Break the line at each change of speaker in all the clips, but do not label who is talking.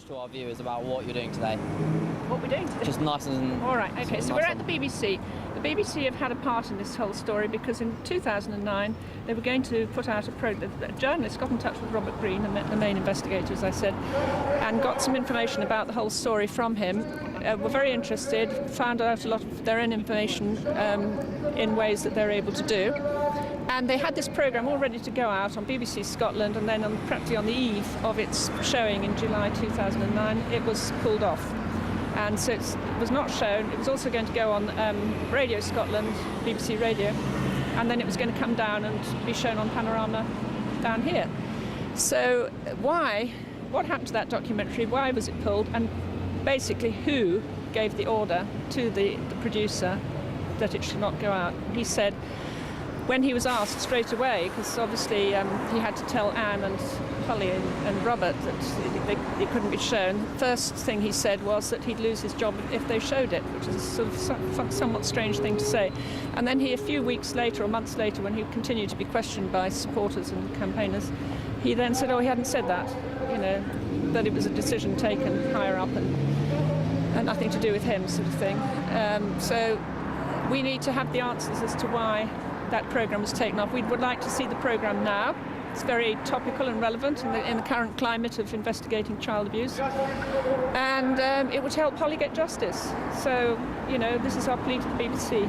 to our viewers about what you're doing today?
What we're doing today?
Just nice and...
All right, okay, so we're
nice
at the BBC. The BBC have had a part in this whole story because in 2009 they were going to put out a journalist got in touch with Robert Green, the main investigator, as I said, and got some information about the whole story from him. Were very interested, found out a lot of their own information in ways that they're able to do. And they had this programme all ready to go out on BBC Scotland, and then practically on the eve of its showing in July 2009, it was pulled off. And so it was not shown. It was also going to go on Radio Scotland, BBC Radio, and then it was going to come down and be shown on Panorama down here. So what happened to that documentary? Why was it pulled? And basically who gave the order to the producer that it should not go out? He said, when he was asked straight away, because obviously he had to tell Anne and Hollie and Robert that it couldn't be shown, the first thing he said was that he'd lose his job if they showed it, which is a sort of somewhat strange thing to say. And then a few weeks later or months later, when he continued to be questioned by supporters and campaigners, he then said, oh, he hadn't said that, that it was a decision taken higher up and nothing to do with him, sort of thing. So we need to have the answers as to why that programme was taken off. We would like to see the programme now. It's very topical and relevant in the current climate of investigating child abuse. And it would help Hollie get justice. So, this is our plea to the BBC.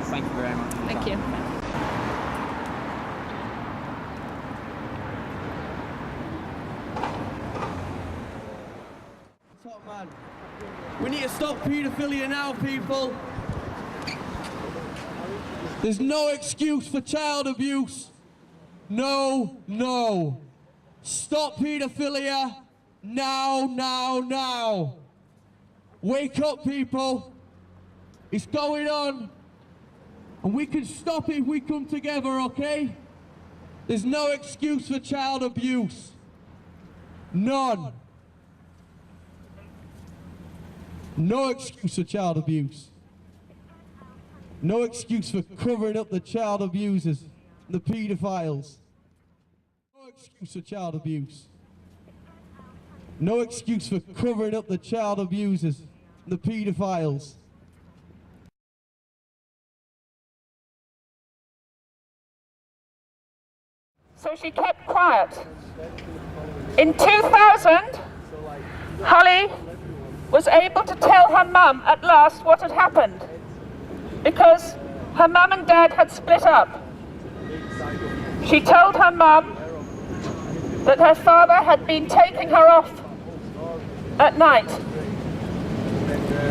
Thank you very much.
Thank you.
Top man. We need to stop paedophilia now, people. There's no excuse for child abuse. No, no. Stop paedophilia now, now, now. Wake up, people. It's going on. And we can stop it if we come together, okay? There's no excuse for child abuse. None. No excuse for child abuse. No excuse for covering up the child abusers, the paedophiles. No excuse for child abuse. No excuse for covering up the child abusers, the paedophiles.
So she kept quiet. In 2000, Hollie was able to tell her mum at last what had happened, because her mum and dad had split up. She told her mum that her father had been taking her off at night.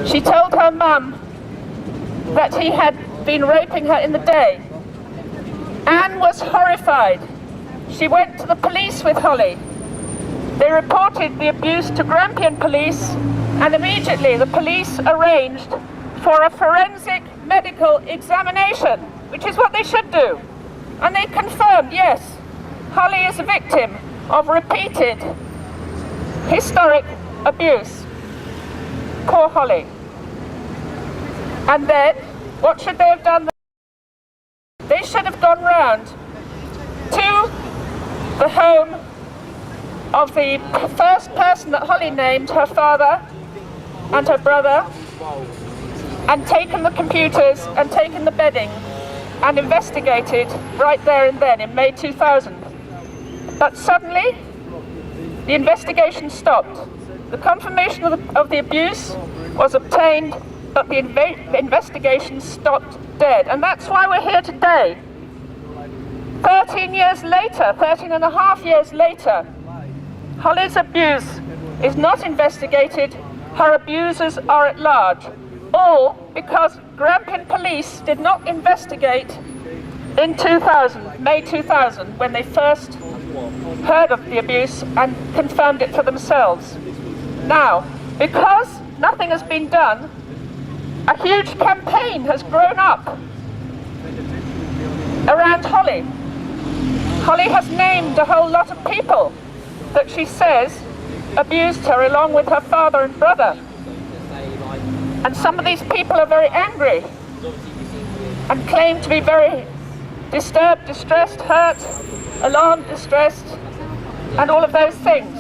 She told her mum that he had been raping her in the day. Anne was horrified. She went to the police with Hollie. They reported the abuse to Grampian police, and immediately the police arranged for a forensic medical examination, which is what they should do. And they confirmed, yes, Hollie is a victim of repeated historic abuse. Poor Hollie. And then, what should they have done? They should have gone round to the home of the first person that Hollie named, her father and her brother, and taken the computers and taken the bedding and investigated right there and then in May 2000. But suddenly, the investigation stopped. The confirmation of the abuse was obtained, but the investigation stopped dead. And that's why we're here today. 13 years later, 13 and a half years later, Hollie's abuse is not investigated. Her abusers are at large. All because Grampian police did not investigate in 2000, May 2000, when they first heard of the abuse and confirmed it for themselves. Now, because nothing has been done, a huge campaign has grown up around Hollie. Hollie has named a whole lot of people that she says abused her along with her father and brother. And some of these people are very angry and claim to be very disturbed, distressed, hurt, alarmed, distressed, and all of those things.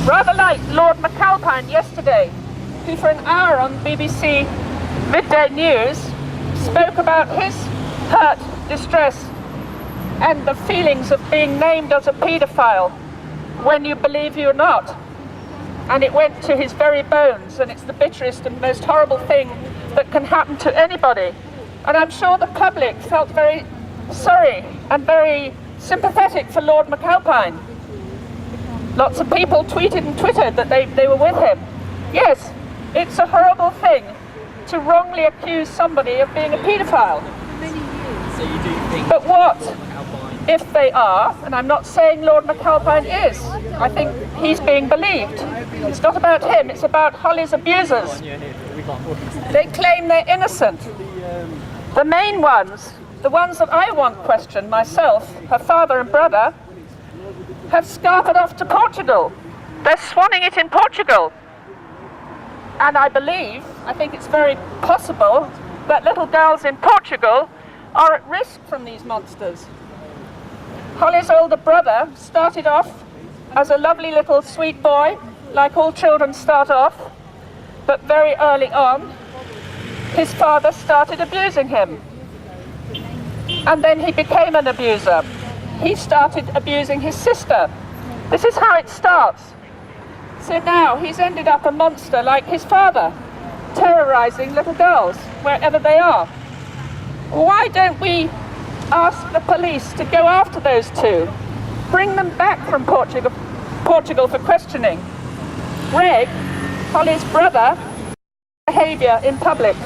Rather like Lord McAlpine yesterday, who for an hour on BBC Midday News spoke about his hurt, distress, and the feelings of being named as a paedophile when you believe you're not. And it went to his very bones, and it's the bitterest and most horrible thing that can happen to anybody. And I'm sure the public felt very sorry and very sympathetic for Lord McAlpine. Lots of people tweeted and twittered that they were with him. Yes, it's a horrible thing to wrongly accuse somebody of being a paedophile.
So you do think...
But what
McAlpine...
if they are, and I'm not saying Lord McAlpine is, I think he's being believed. It's not about him, it's about Hollie's abusers. They claim they're innocent. The main ones, the ones that I want questioned myself, her father and brother, have scarpered off to Portugal. They're swanning it in Portugal. And I think it's very possible that little girls in Portugal are at risk from these monsters. Hollie's older brother started off as a lovely little sweet boy, like all children start off, but very early on, his father started abusing him. And then he became an abuser. He started abusing his sister. This is how it starts. So now he's ended up a monster like his father, terrorizing little girls wherever they are. Why don't we ask the police to go after those two? Bring them back from Portugal for questioning. Greig, Hollie's brother, behaviour in public.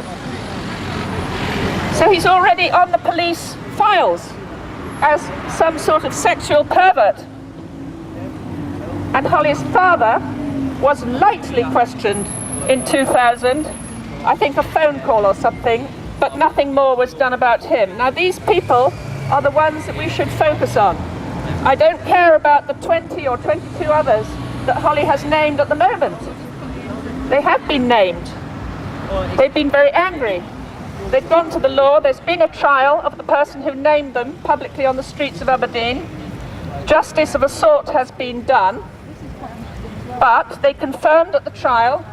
So he's already on the police files as some sort of sexual pervert. And Hollie's father was lightly questioned in 2000, I think a phone call or something, but nothing more was done about him. Now these people are the ones that we should focus on. I don't care about the 20 or 22 others that Hollie has named at the moment. They have been named. They've been very angry. They've gone to the law. There's been a trial of the person who named them publicly on the streets of Aberdeen. Justice of a sort has been done, but they confirmed at the trial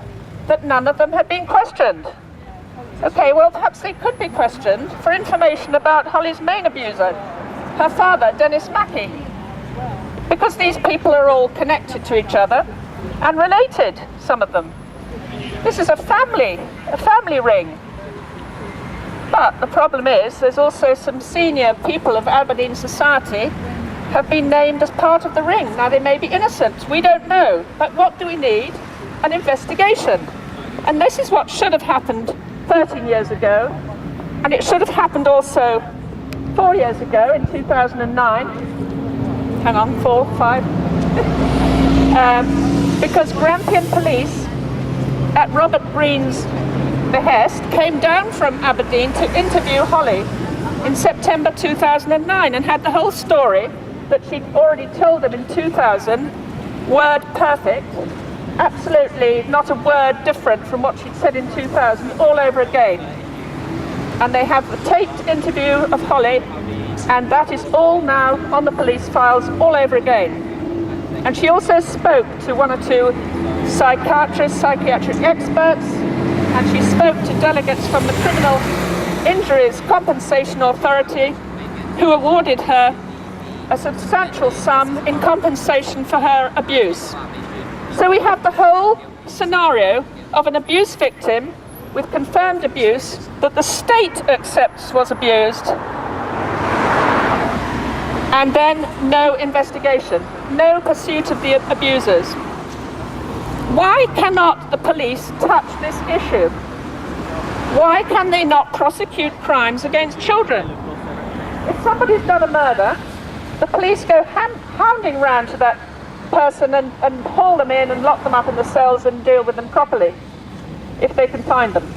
that none of them had been questioned. Okay, well perhaps they could be questioned for information about Hollie's main abuser, her father, Dennis Mackey, because these people are all connected to each other and related, some of them. This is a family ring. But the problem is there's also some senior people of Aberdeen society have been named as part of the ring. Now they may be innocent, we don't know, but what do we need? An investigation. And this is what should have happened 13 years ago, and it should have happened also 4 years ago in 2009. Hang on, 4, 5. Because Grampian police, at Robert Green's behest, came down from Aberdeen to interview Hollie in September 2009 and had the whole story that she'd already told them in 2000, word perfect, absolutely not a word different from what she'd said in 2000, all over again. And they have the taped interview of Hollie, and that is all now on the police files all over again. And she also spoke to 1 or 2 psychiatrists, psychiatric experts, and she spoke to delegates from the Criminal Injuries Compensation Authority, who awarded her a substantial sum in compensation for her abuse. So we have the whole scenario of an abuse victim with confirmed abuse that the state accepts was abused, and then no investigation, no pursuit of the abusers. Why cannot the police touch this issue? Why can they not prosecute crimes against children? If somebody's done a murder, the police go hounding round to that person and haul them in and lock them up in the cells and deal with them properly, if they can find them.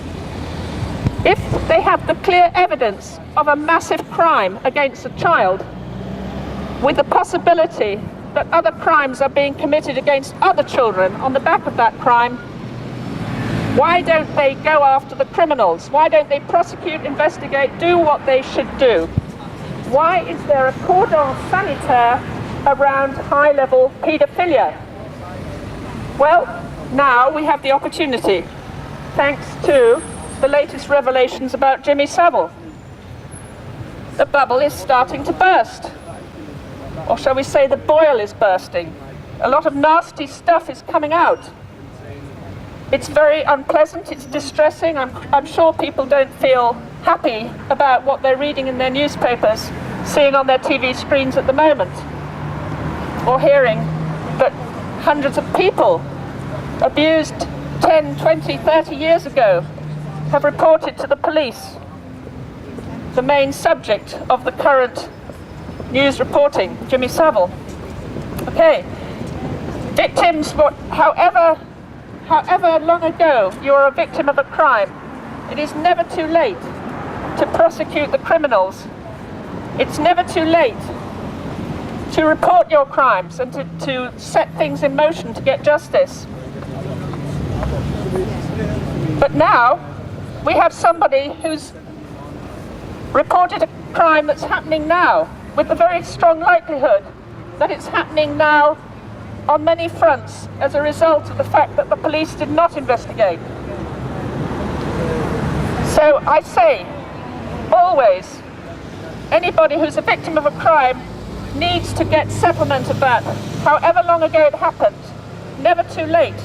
If they have the clear evidence of a massive crime against a child, with the possibility that other crimes are being committed against other children on the back of that crime, why don't they go after the criminals? Why don't they prosecute, investigate, do what they should do? Why is there a cordon sanitaire around high-level paedophilia? Well, now we have the opportunity, thanks to the latest revelations about Jimmy Savile. The bubble is starting to burst. Or shall we say the boil is bursting. A lot of nasty stuff is coming out. It's very unpleasant, it's distressing. I'm sure people don't feel happy about what they're reading in their newspapers, seeing on their TV screens at the moment, or hearing that hundreds of people abused 10, 20, 30 years ago have reported to the police, the main subject of the current news reporting, Jimmy Savile. Okay, victims, however long ago you are a victim of a crime, it is never too late to prosecute the criminals. It's never too late to report your crimes and to set things in motion to get justice. But now we have somebody who's reported a crime that's happening now, with a very strong likelihood that it's happening now on many fronts as a result of the fact that the police did not investigate. So I say, always, anybody who's a victim of a crime needs to get settlement of that, however long ago it happened. Never too late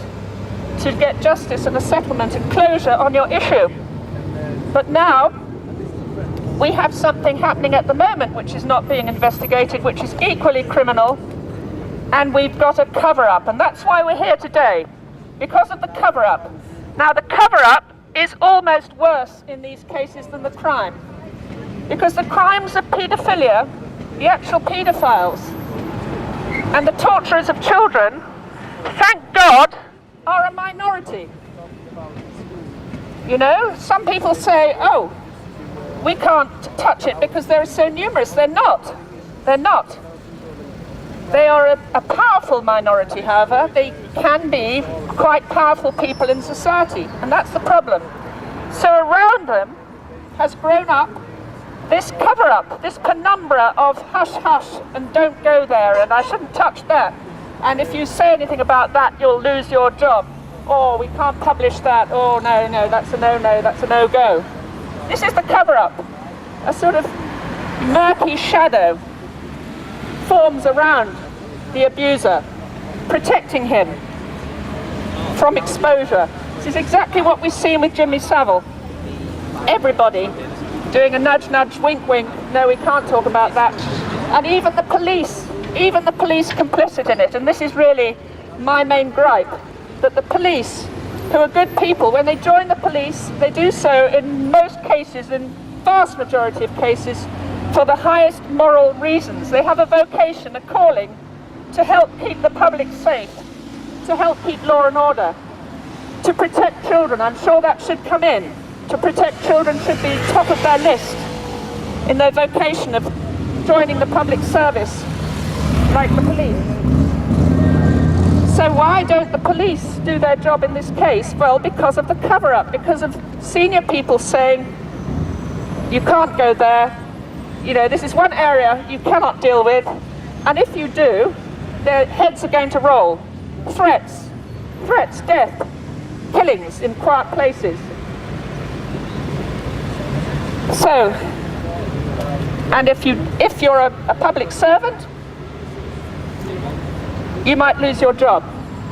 to get justice and a settlement and closure on your issue. But now, we have something happening at the moment which is not being investigated, which is equally criminal, and we've got a cover-up, and that's why we're here today, because of the cover-up. Now, the cover-up is almost worse in these cases than the crime, because the crimes of paedophilia, the actual paedophiles, and the torturers of children, thank God, are a minority. You know, some people say, oh, we can't touch it because they're so numerous. They're not. They're not. They are a powerful minority, however. They can be quite powerful people in society, and that's the problem. So around them has grown up this cover-up, this penumbra of hush-hush and don't go there and I shouldn't touch that. And if you say anything about that, you'll lose your job. Or we can't publish that. Oh, no, that's a no-no, that's a no-go. This is the cover-up. A sort of murky shadow forms around the abuser, protecting him from exposure. This is exactly what we've seen with Jimmy Savile. Everybody doing a nudge, nudge, wink, wink. No, we can't talk about that. And even the police complicit in it. And this is really my main gripe, that the police, who are good people, when they join the police, they do so in most cases, in vast majority of cases, for the highest moral reasons. They have a vocation, a calling, to help keep the public safe, to help keep law and order, to protect children. I'm sure that should come in. To protect children should be top of their list in their vocation of joining the public service, like the police. So why don't the police do their job in this case? Well, because of the cover-up, because of senior people saying, you can't go there, you know, this is one area you cannot deal with, and if you do, their heads are going to roll. Threats, death, killings in quiet places. So, and if you're a public servant, you might lose your job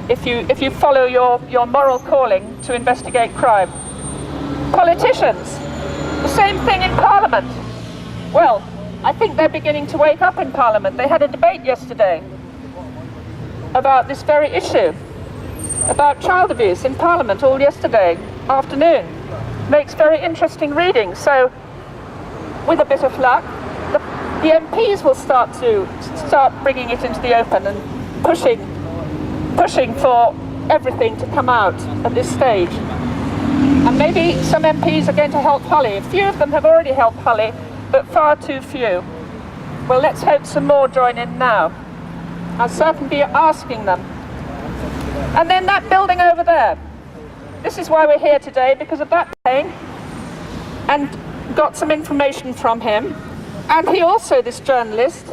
if you follow your moral calling to investigate crime. Politicians, the same thing in Parliament. Well, I think they're beginning to wake up in Parliament. They had a debate yesterday about this very issue, about child abuse in Parliament all yesterday afternoon. Makes very interesting reading. So, with a bit of luck, the MPs will start bringing it into the open and pushing for everything to come out at this stage. And maybe some MPs are going to help Hollie. A few of them have already helped Hollie, but far too few. Well, let's hope some more join in now. I'll certainly be asking them. And then that building over there. This is why we're here today, because of that thing, and got some information from him. And he also, this journalist,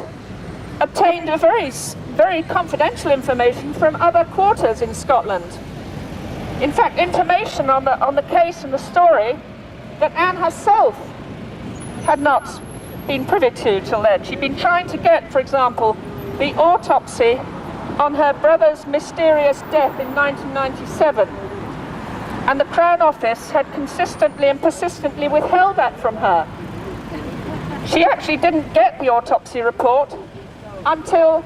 obtained a very, very confidential information from other quarters in Scotland. In fact, information on the case and the story that Anne herself had not been privy to till then. She'd been trying to get, for example, the autopsy on her brother's mysterious death in 1997. And the Crown Office had consistently and persistently withheld that from her. She actually didn't get the autopsy report until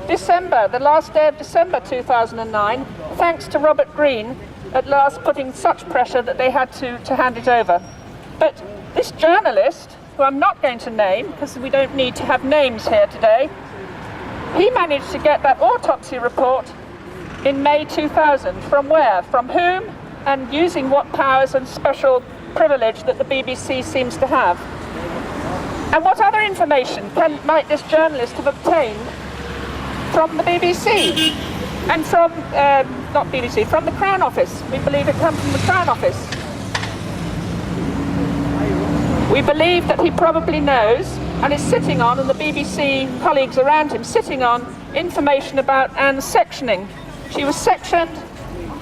December, the last day of December 2009, thanks to Robert Greene at last putting such pressure that they had to hand it over. But this journalist, who I'm not going to name because we don't need to have names here today, he managed to get that autopsy report in May 2000. From where? From whom? And using what powers and special privilege that the BBC seems to have. And what other information might this journalist have obtained from the BBC? And from, not BBC, from the Crown Office. We believe it comes from the Crown Office. We believe that he probably knows and is sitting on, and the BBC colleagues around him, sitting on information about Anne's sectioning. She was sectioned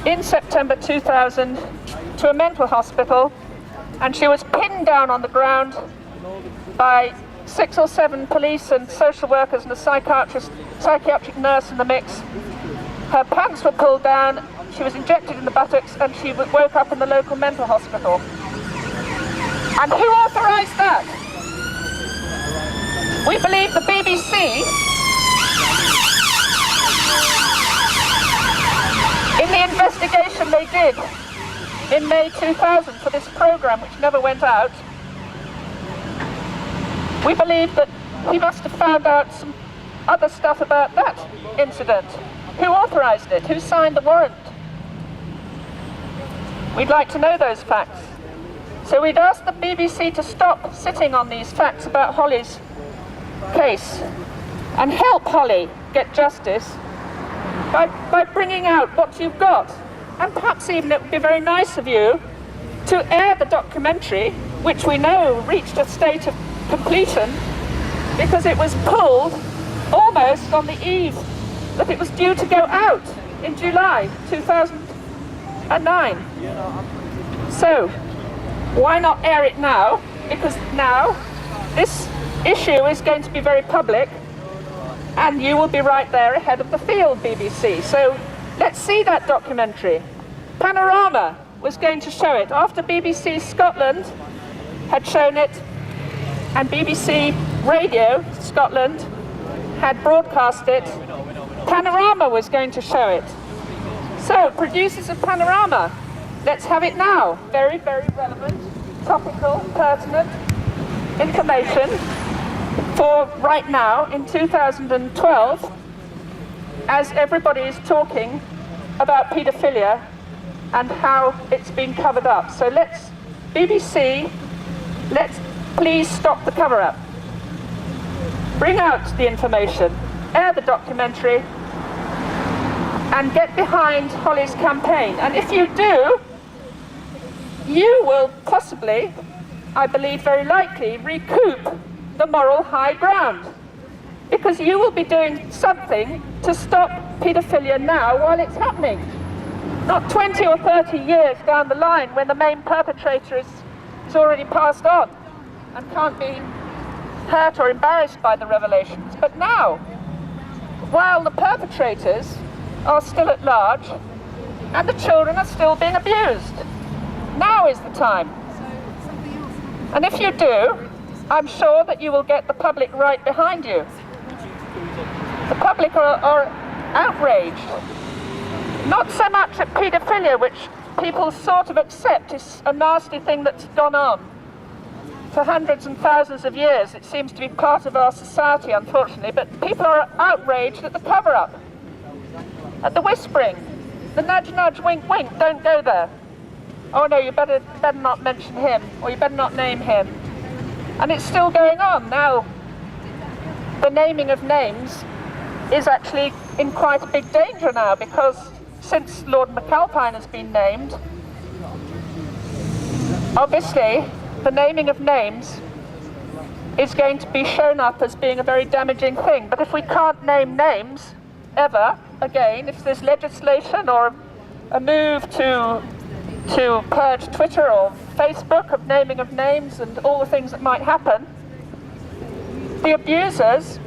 in September 2000 to a mental hospital, and she was pinned down on the ground by 6 or 7 police and social workers and a psychiatric nurse in the mix. Her pants were pulled down, she was injected in the buttocks, and she woke up in the local mental hospital. And who authorised that? We believe the BBC, in the investigation they did in May 2000 for this programme, which never went out, we believe that he must have found out some other stuff about that incident. Who authorised it? Who signed the warrant? We'd like to know those facts. So we'd ask the BBC to stop sitting on these facts about Hollie's case and help Hollie get justice by bringing out what you've got. And perhaps even it would be very nice of you to air the documentary, which we know reached a state of completion because it was pulled almost on the eve that it was due to go out in July 2009. So why not air it now? Because now this issue is going to be very public and you will be right there ahead of the field, BBC. So let's see that documentary. Panorama was going to show it after BBC Scotland had shown it, and BBC Radio Scotland had broadcast it. Panorama was going to show it. So, producers of Panorama, let's have it now. Very, very relevant, topical, pertinent information for right now in 2012, as everybody is talking about paedophilia and how it's been covered up. So let's, BBC, let's please stop the cover-up. Bring out the information, air the documentary, and get behind Hollie's campaign. And if you do, you will possibly, I believe very likely, recoup the moral high ground. Because you will be doing something to stop paedophilia now while it's happening. Not 20 or 30 years down the line when the main perpetrator is already passed on and can't be hurt or embarrassed by the revelations. But now, while the perpetrators are still at large and the children are still being abused, now is the time. And if you do, I'm sure that you will get the public right behind you. The public are outraged, not so much at paedophilia, which people sort of accept is a nasty thing that's gone on for hundreds and thousands of years. It seems to be part of our society, unfortunately, but people are outraged at the cover-up, at the whispering, the nudge, nudge, wink, wink, don't go there. Oh no, you better not mention him, or you better not name him. And it's still going on. Now, the naming of names is actually in quite a big danger now, because since Lord McAlpine has been named, obviously the naming of names is going to be shown up as being a very damaging thing. But if we can't name names, ever again, if there's legislation or a move to purge Twitter or Facebook of naming of names and all the things that might happen, the abusers,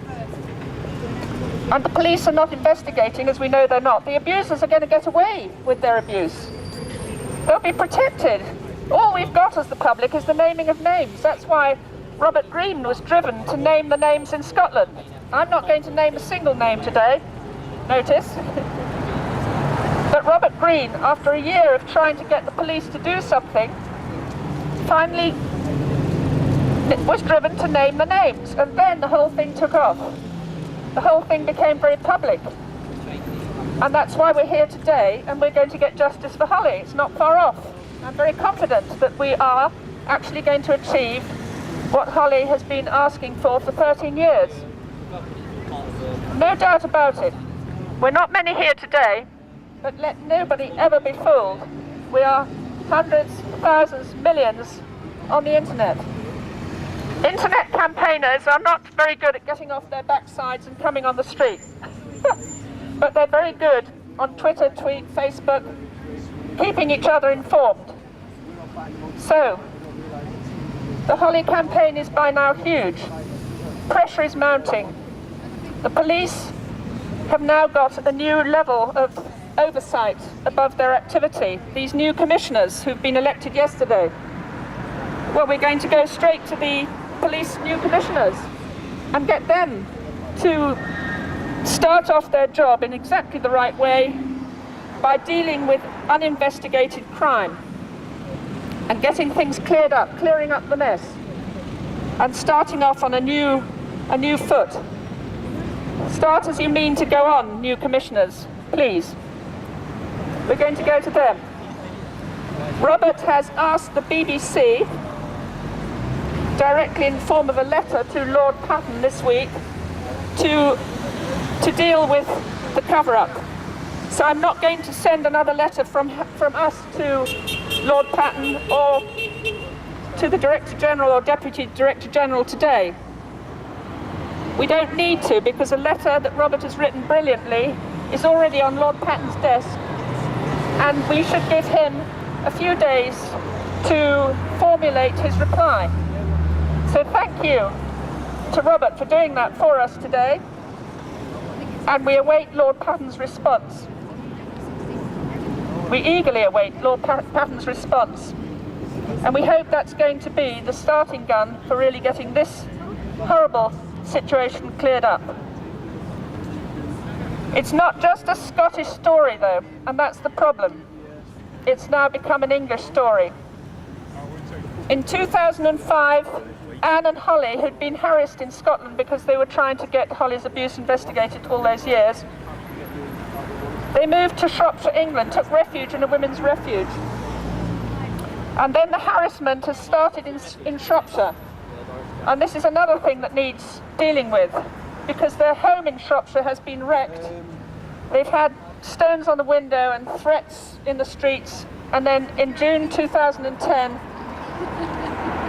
and the police are not investigating, as we know they're not, the abusers are going to get away with their abuse. They'll be protected. All we've got as the public is the naming of names. That's why Robert Greene was driven to name the names in Scotland. I'm not going to name a single name today, notice. But Robert Greene, after a year of trying to get the police to do something, finally was driven to name the names, and then the whole thing took off. The whole thing became very public. And that's why we're here today, and we're going to get justice for Hollie. It's not far off. I'm very confident that we are actually going to achieve what Hollie has been asking for 13 years. No doubt about it. We're not many here today, but let nobody ever be fooled. We are hundreds, thousands, millions on the internet. Internet campaigners are not very good at getting off their backsides and coming on the street. But they're very good on Twitter, tweet, Facebook, keeping each other informed. So, the Hollie campaign is by now huge. Pressure is mounting. The police have now got a new level of oversight above their activity. These new commissioners who've been elected yesterday. Well, we're going to go straight to the police new commissioners and get them to start off their job in exactly the right way by dealing with uninvestigated crime and getting things cleared up, clearing up the mess, and starting off on a new foot. Start as you mean to go on, new commissioners, please. We're going to go to them. Robert has asked the BBC, directly in the form of a letter to Lord Patten this week, to deal with the cover-up. So I'm not going to send another letter from us to Lord Patten or to the Director General or Deputy Director General today. We don't need to, because a letter that Robert has written brilliantly is already on Lord Patten's desk, and we should give him a few days to formulate his reply. So thank you to Robert for doing that for us today, and we await Lord Patten's response. We eagerly await Lord Patten's response, and we hope that's going to be the starting gun for really getting this horrible situation cleared up. It's not just a Scottish story though, and that's the problem. It's now become an English story. In 2005, Anne and Hollie, who'd been harassed in Scotland because they were trying to get Hollie's abuse investigated all those years, they moved to Shropshire, England, took refuge in a women's refuge. And then the harassment has started in Shropshire. And this is another thing that needs dealing with, because their home in Shropshire has been wrecked. They've had stones on the window and threats in the streets. And then in June 2010,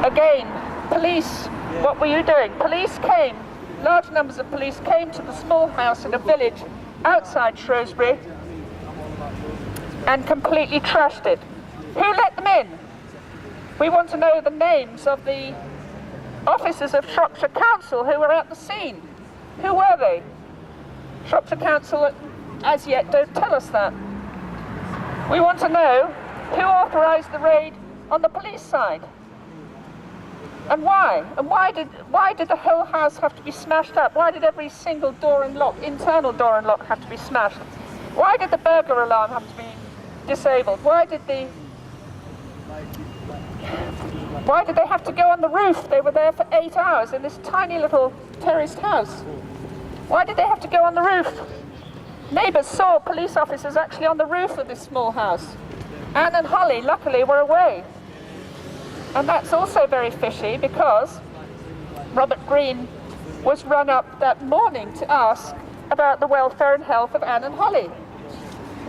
again, police, what were you doing? Police came, large numbers of police came to the small house in a village outside Shrewsbury and completely trashed it. Who let them in? We want to know the names of the officers of Shropshire Council who were at the scene. Who were they? Shropshire Council, as yet, don't tell us that. We want to know who authorised the raid on the police side. And why? And why did the whole house have to be smashed up? Why did every single door and lock, internal door and lock, have to be smashed? Why did the burglar alarm have to be disabled? Why did they have to go on the roof? They were there for 8 hours in this tiny little terraced house. Why did they have to go on the roof? Neighbours saw police officers actually on the roof of this small house. Anne and Hollie, luckily, were away. And that's also very fishy, because Robert Greene was run up that morning to ask about the welfare and health of Anne and Hollie.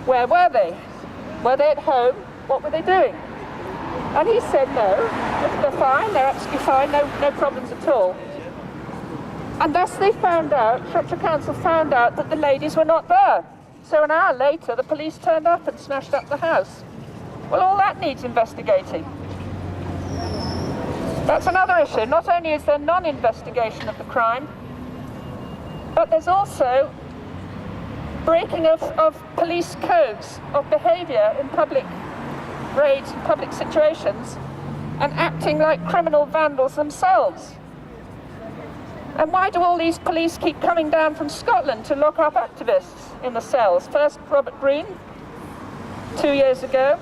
Where were they? Were they at home? What were they doing? And he said no, they're fine, they're absolutely fine, no problems at all. And thus they found out, Shropshire Council found out that the ladies were not there. So an hour later, the police turned up and smashed up the house. Well, all that needs investigating. That's another issue. Not only is there non-investigation of the crime, but there's also breaking of police codes of behaviour in public raids and public situations, and acting like criminal vandals themselves. And why do all these police keep coming down from Scotland to lock up activists in the cells? First Robert Greene, 2 years ago,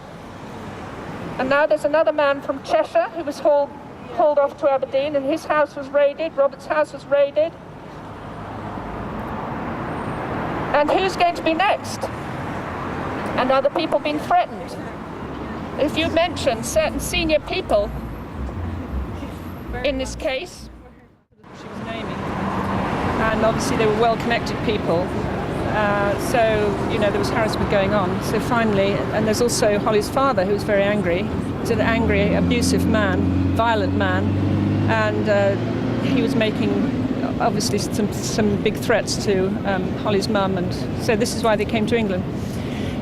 and now there's another man from Cheshire who was hauled off to Aberdeen, and his house was raided, Robert's house was raided. And who's going to be next? And are the people being threatened? If you mention certain senior people in this case,
she was naming, and obviously they were well-connected people, so you know there was harassment going on. So finally, and there's also Hollie's father, who was very angry. He's an angry, abusive man, violent man, and he was making obviously some big threats to Hollie's mum, and so this is why they came to England.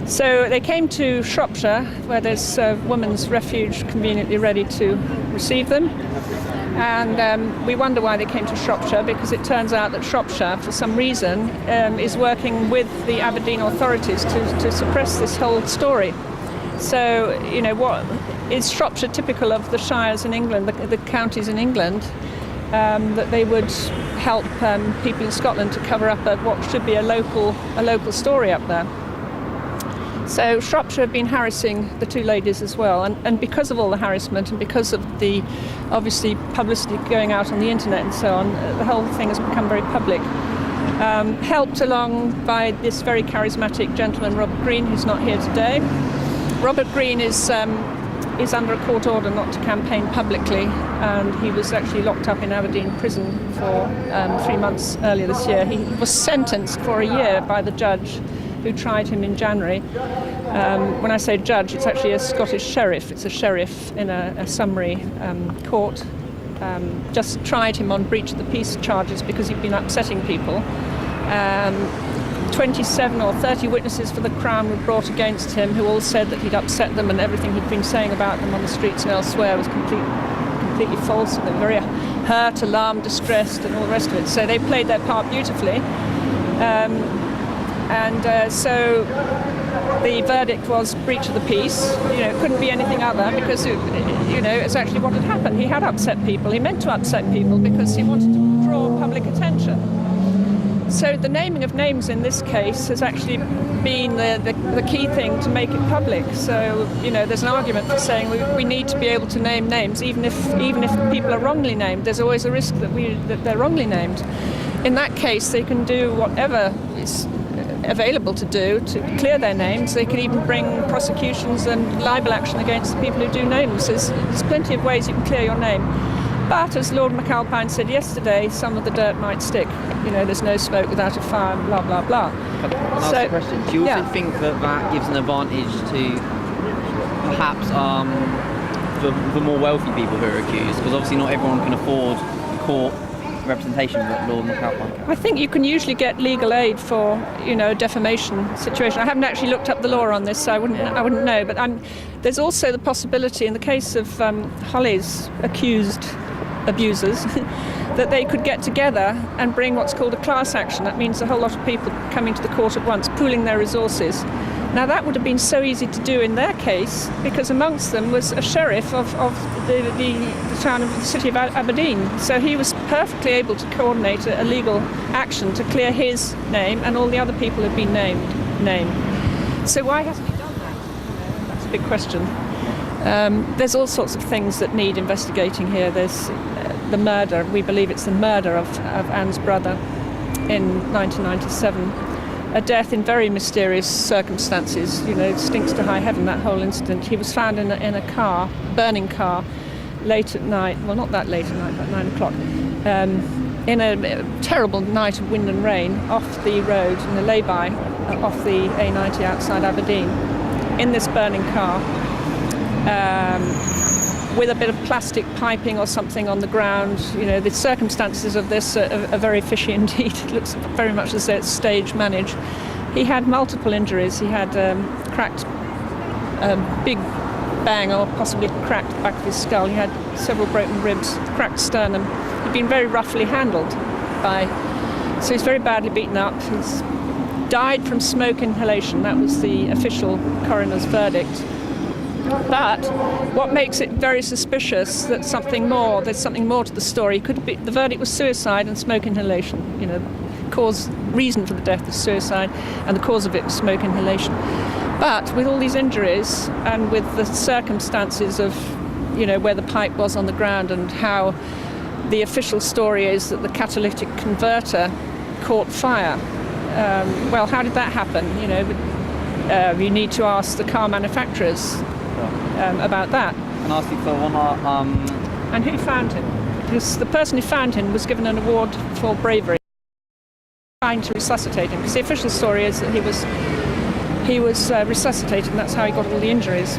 So they came to Shropshire, where there's a women's refuge conveniently ready to receive them. And we wonder why they came to Shropshire, because it turns out that Shropshire, for some reason, is working with the Aberdeen authorities to suppress this whole story. So, you know, what is Shropshire typical of the shires in England, the counties in England, that they would help people in Scotland to cover up what should be a local story up there. So Shropshire have been harassing the two ladies as well, and because of all the harassment and because of the obviously publicity going out on the internet and so on, the whole thing has become very public. Helped along by this very charismatic gentleman, Robert Greene, who's not here today. Robert Greene is under a court order not to campaign publicly, and he was actually locked up in Aberdeen prison for 3 months earlier this year. He was sentenced for a year by the judge who tried him in January. When I say judge, it's actually a Scottish sheriff. It's a sheriff in a summary court. Just tried him on breach of the peace charges because he'd been upsetting people. 27 or 30 witnesses for the Crown were brought against him, who all said that he'd upset them and everything he'd been saying about them on the streets and elsewhere was completely false. And they were very hurt, alarmed, distressed, and all the rest of it. So they played their part beautifully. So the verdict was breach of the peace. You know, it couldn't be anything other, because it's actually what had happened. He had upset people. He meant to upset people because he wanted to draw public attention. So the naming of names in this case has actually been the key thing to make it public. So, you know, there's an argument for saying we need to be able to name names, even if people are wrongly named. There's always a risk that they're wrongly named. In that case, they can do whatever is available to do to clear their names. They can even bring prosecutions and libel action against the people who do names. There's plenty of ways you can clear your name. But as Lord McAlpine said yesterday, some of the dirt might stick. You know, there's no smoke without a fire, blah, blah, blah.
Can I ask a question? Do you also think that gives an advantage to perhaps the more wealthy people who are accused? Because obviously not everyone can afford the court representation that Lord McAlpine can.
I think you can usually get legal aid for, a defamation situation. I haven't actually looked up the law on this, so I wouldn't know. But there's also the possibility, in the case of Hollie's accused abusers, that they could get together and bring what's called a class action. That means a whole lot of people coming to the court at once, pooling their resources. Now that would have been so easy to do in their case, because amongst them was a sheriff of the town of the city of Aberdeen. So he was perfectly able to coordinate a legal action to clear his name and all the other people who've been named. So why hasn't he done that? That's a big question. There's all sorts of things that need investigating here. There's the murder. We believe it's the murder of Anne's brother in 1997. A death in very mysterious circumstances. Stinks to high heaven, that whole incident. He was found in a car, burning car, late at night. Well, not that late at night, about 9 o'clock. In a terrible night of wind and rain, off the road in a lay-by, off the A90 outside Aberdeen, in this burning car. with a bit of plastic piping or something on the ground. You know, the circumstances of this are very fishy indeed. It looks very much as though it's stage managed. He had multiple injuries. He had cracked big bang or possibly cracked the back of his skull. He had several broken ribs, cracked sternum. He'd been very roughly handled so he's very badly beaten up. He's died from smoke inhalation. That was the official coroner's verdict. But what makes it very suspicious that there's something more to the story. The verdict was suicide and smoke inhalation. You know, reason for the death was suicide, and the cause of it was smoke inhalation. But with all these injuries and with the circumstances of, you know, where the pipe was on the ground and how the official story is that the catalytic converter caught fire. Well, how did that happen? You know, you need to ask the car manufacturers about that.
And ask you for one more.
And who found him? Because the person who found him was given an award for bravery, trying to resuscitate him. Because the official story is that he was resuscitated, and that's how he got all the injuries.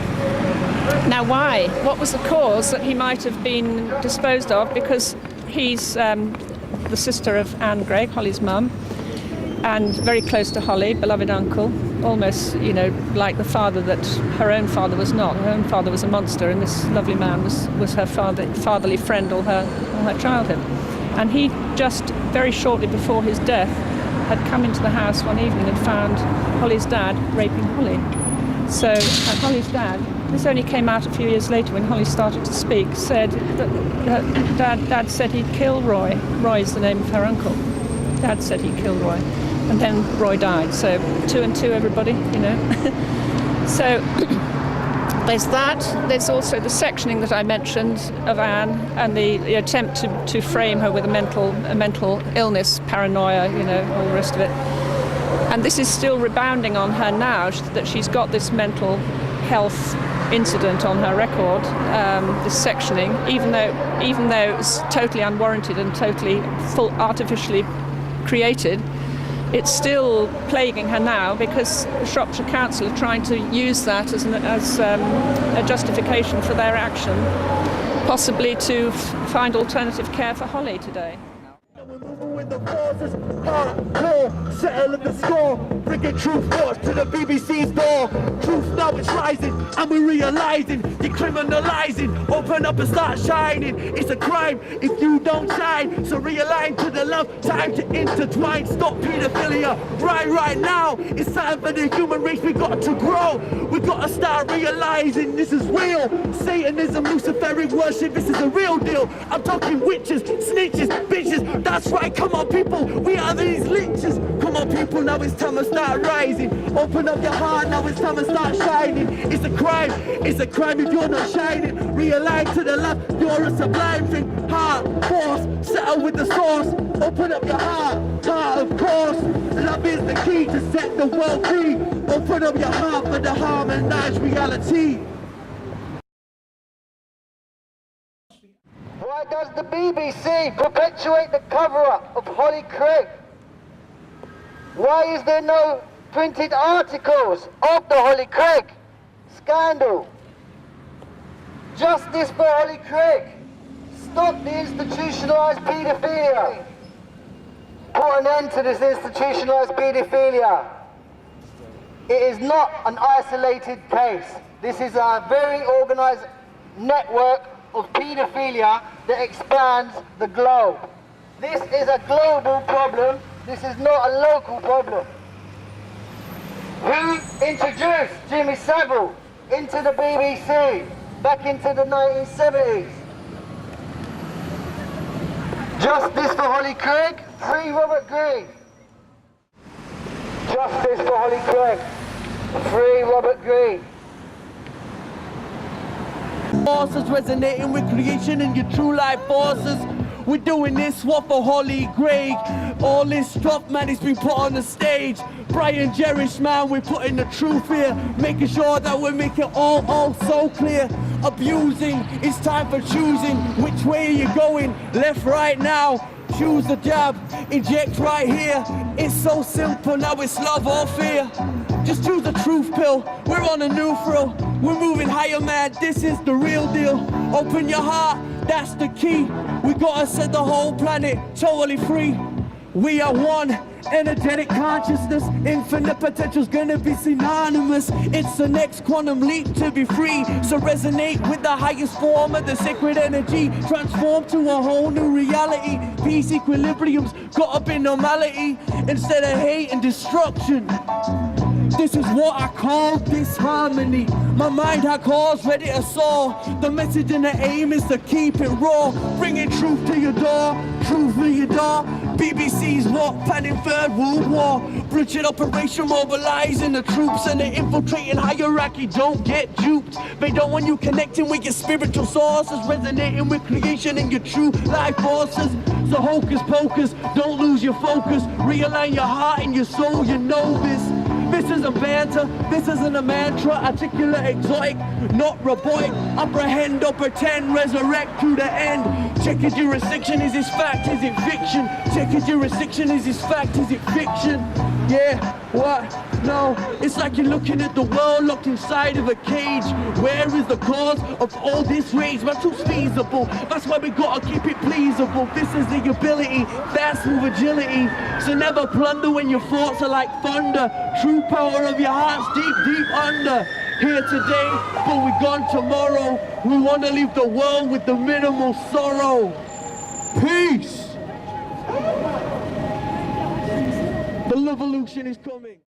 Now, why? What was the cause that he might have been disposed of? Because he's the sister of Anne Greig, Hollie's mum, and very close to Hollie, beloved uncle, almost, you know, like the father that her own father was not. Her own father was a monster, and this lovely man was her fatherly friend all her childhood. And he just very shortly before his death had come into the house one evening and found Hollie's dad raping Hollie. So Hollie's dad, this only came out a few years later when Hollie started to speak, said that Dad said he'd kill Roy. Roy is the name of her uncle. Dad said he'd kill Roy. And then Roy died. So 2 and 2, everybody, you know. So there's that. There's also the sectioning that I mentioned of Anne and the attempt to frame her with a mental illness, paranoia, you know, all the rest of it. And this is still rebounding on her now, that she's got this mental health incident on her record, this sectioning, even though it's totally unwarranted and totally artificially created. It's still plaguing her now because the Shropshire Council are trying to use that as a justification for their action, possibly to find alternative care for Hollie today.
With the forces, hardcore, settling the score, bringing truth force to the BBC's door. Truth now is rising, and we're realizing, decriminalizing, open up and start shining. It's a crime if you don't shine, so realign to the love, time to intertwine, stop pedophilia, right now. It's time for the human race, we got to grow, we got to start realizing this is real. Satanism, Luciferic worship, this is a real deal. I'm talking witches, snitches, bitches, that's right, come on people, we are these leeches. Come on people, now it's time to start rising. Open up your heart, now it's time to start shining. It's a crime if you're not shining. Realign to the love, you're a sublime thing. Heart, force, settle with the source. Open up your heart of course. Love is the key to set the world free. Open up your heart for the harmonized reality.
Why does the BBC perpetuate the cover-up of Hollie Greig? Why is there no printed articles of the Hollie Greig scandal? Justice for Hollie Greig. Stop the institutionalised paedophilia. Put an end to this institutionalised paedophilia. It is not an isolated case. This is a very organised network of paedophilia that expands the globe. This is a global problem. This is not a local problem. Who introduced Jimmy Savile into the BBC back into the 1970s? Justice for Hollie Greig, free Robert Greig. Justice for Hollie Greig, free Robert Greig.
Forces resonating with creation and your true life forces. We're doing this one for Hollie Greig. All this stuff, man, it's been put on the stage. Brian Jerish, man, we're putting the truth here, making sure that we make it all so clear. Abusing, it's time for choosing. Which way are you going? Left, right now. Choose the jab, inject right here. It's so simple, now it's love or fear. Just choose the truth pill. We're on a new thrill. We're moving higher, man. This is the real deal. Open your heart, that's the key. We gotta set the whole planet totally free. We are one. Energetic consciousness, infinite potential's gonna be synonymous. It's the next quantum leap to be free. So resonate with the highest form of the sacred energy. Transform to a whole new reality. Peace, equilibrium's got up in normality instead of hate and destruction. This is what I call disharmony. My mind had cause ready to soar. The message and the aim is to keep it raw. Bringing truth to your door, truth to your door. BBC's what? Planning Third World War. Bridget operation mobilizing the troops and the infiltrating hierarchy. Don't get duped. They don't want you connecting with your spiritual sources, resonating with creation and your true life forces. So hocus pocus, don't lose your focus. Realign your heart and your soul, you know this. This isn't banter, this isn't a mantra. Articulate, exotic, not robotic. Apprehend or pretend, resurrect to the end. Check your jurisdiction, is this fact, is it fiction? Check your jurisdiction, is this fact, is it fiction? Yeah, what? No, it's like you're looking at the world locked inside of a cage. Where is the cause of all this rage? Man, too feasible, that's why we gotta keep it pleasable. This is the ability, that's with agility. So never plunder when your thoughts are like thunder. True power of your heart's deep, deep under. Here today, but we're gone tomorrow. We wanna leave the world with the minimal sorrow. Peace! The revolution is coming.